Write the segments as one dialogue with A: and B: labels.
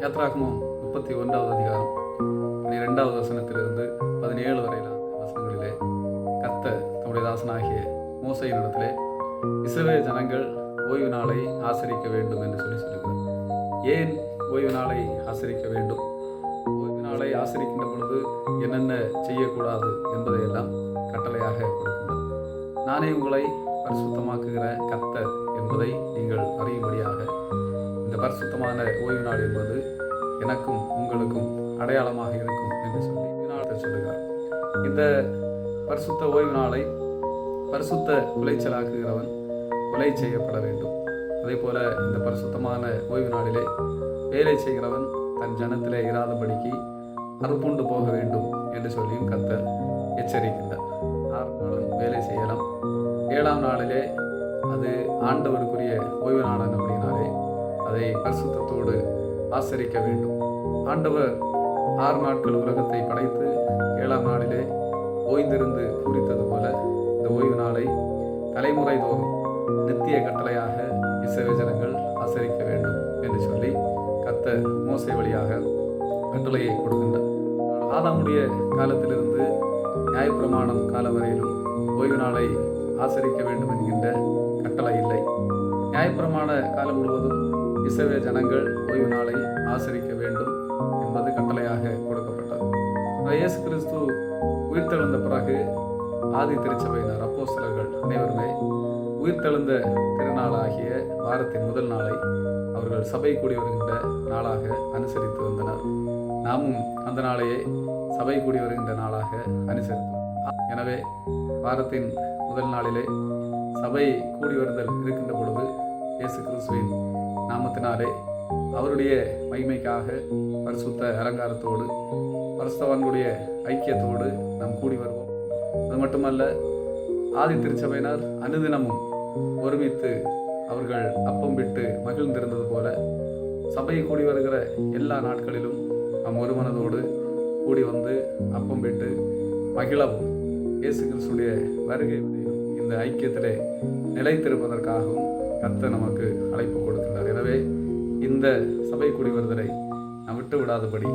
A: யாத்ராகமம் 31வது அதிகாரம் 12வது வசனத்திலிருந்து 17 வரையிலான வசனங்களிலே கர்த்தர் தம்முடைய தாசனாகிய மோசேயினிடத்திலே இஸ்ரவேல் ஜனங்கள் ஓய்வு நாளை ஆசரிக்க வேண்டும் என்று சொல்லுகிறார். ஏன் ஓய்வு நாளை ஆசரிக்க வேண்டும்? ஓய்வு நாளை ஆசரிக்கின்ற பொழுது என்னென்ன செய்யக்கூடாது என்பதையெல்லாம் கட்டளையாக கொடுக்கின்றார். நானே உங்களை பரிசுத்தமாக்குகிற கர்த்தர் என்பதை நீங்கள் அறியும்படியாக இந்த பரிசுத்தமான ஓய்வு நாள் என்பது எனக்கும் உங்களுக்கும் அடையாளமாக இருக்கும் என்று சொல்லி நாளை சொல்லுகிறார். இந்த பரிசுத்த ஓய்வு நாளை பரிசுத்த குலைச்சலாக்குகிறவன் கொலை செய்யப்பட வேண்டும். அதே போல இந்த பரிசுத்தமான ஓய்வு நாளிலே வேலை செய்கிறவன் தன் ஜனத்திலே இராதபடிக்கு அறுப்புண்டு போக வேண்டும் என்று சொல்லியும் கர்த்தர் எச்சரிக்கின்றார். 6 நாளும் வேலை செய்யலாம், 7ஆம் நாளிலே அது ஆண்டவருக்குரிய ஓய்வு நாள் அப்படின்னாலே அதை பரிசுத்தத்தோடு ஆசரிக்க வேண்டும். ஆண்டவர் 6 நாட்கள் உலகத்தை படைத்து 7ஆம் நாளிலே ஓய்ந்திருந்து பூரித்தது போல இந்த ஓய்வு நாளை தலைமுறை தோறும் நித்திய கட்டளையாக இஸ்ரவேல் ஜனங்கள் ஆசரிக்க வேண்டும் என்று சொல்லி கர்த்தர் மோசே வழியாக கட்டளையை கொடுக்கின்றார். ஆதாமுடைய காலத்திலிருந்து நியாயப்பிரமாணம் காலம் வரையிலும் ஓய்வு நாளை ஆசரிக்க வேண்டும் என்கின்ற கட்டளை இல்லை. நியாயப்பிரமாண காலம் முழுவதும் இஸ்ரவேல் ஜனங்கள் ஓய்வு நாளை ஆசரிக்க வேண்டும் என்பது கட்டளையாக கொடுக்கப்பட்டது. இயேசு கிறிஸ்து உயிர்த்தெழுந்த பிறகு ஆதி திருச்சபையினர் அப்போஸ்தலர்கள் அனைவருமே உயிர்த்தெழுந்த திருநாளாகிய வாரத்தின் முதல் நாளை அவர்கள் சபை கூடி வருகின்ற நாளாக அனுசரித்து வந்தனர். நாமும் அந்த நாளையே சபை கூடி வருகின்ற நாளாக அனுசரித்தோம். எனவே வாரத்தின் முதல் நாளிலே சபை கூடி வருதல் இருக்கின்ற பொழுது இயேசு கிறிஸ்துவின் நாமத்தினாலே அவருடைய மகிமைக்காக பரிசுத்த அலங்காரத்தோடு பரிசுத்தவான்களுடைய ஐக்கியத்தோடு நாம் கூடி வருவோம். அது மட்டுமல்ல, ஆதி திருச்சபையினர் அனுதினமும் ஒருமித்து அவர்கள் அப்பம் விட்டு மகிழ்ந்திருந்தது போல சபை கூடி வருகிற எல்லா நாட்களிலும் நாம் ஒரு மனதோடு கூடி வந்து அப்பம் விட்டு மகிழவும் இயேசு கிறிஸ்துடைய வருகை இந்த ஐக்கியத்திலே நிலைத்திருப்பதற்காகவும் கர்த்தர் நமக்கு அழைப்பு கொடுக்கின்றார். எனவே இந்த சபை கூடி வருதலை நாம் விட்டு விடாதபடி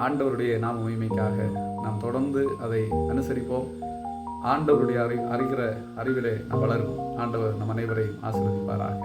A: ஆண்டவருடைய நாம மகிமைக்காக நாம் தொடர்ந்து அதை அனுசரிப்போம். ஆண்டவருடைய அறிகிற அறிவிலே நாம் வளரும். ஆண்டவர் நம் அனைவரையும் ஆசீர்வதிப்பாராக.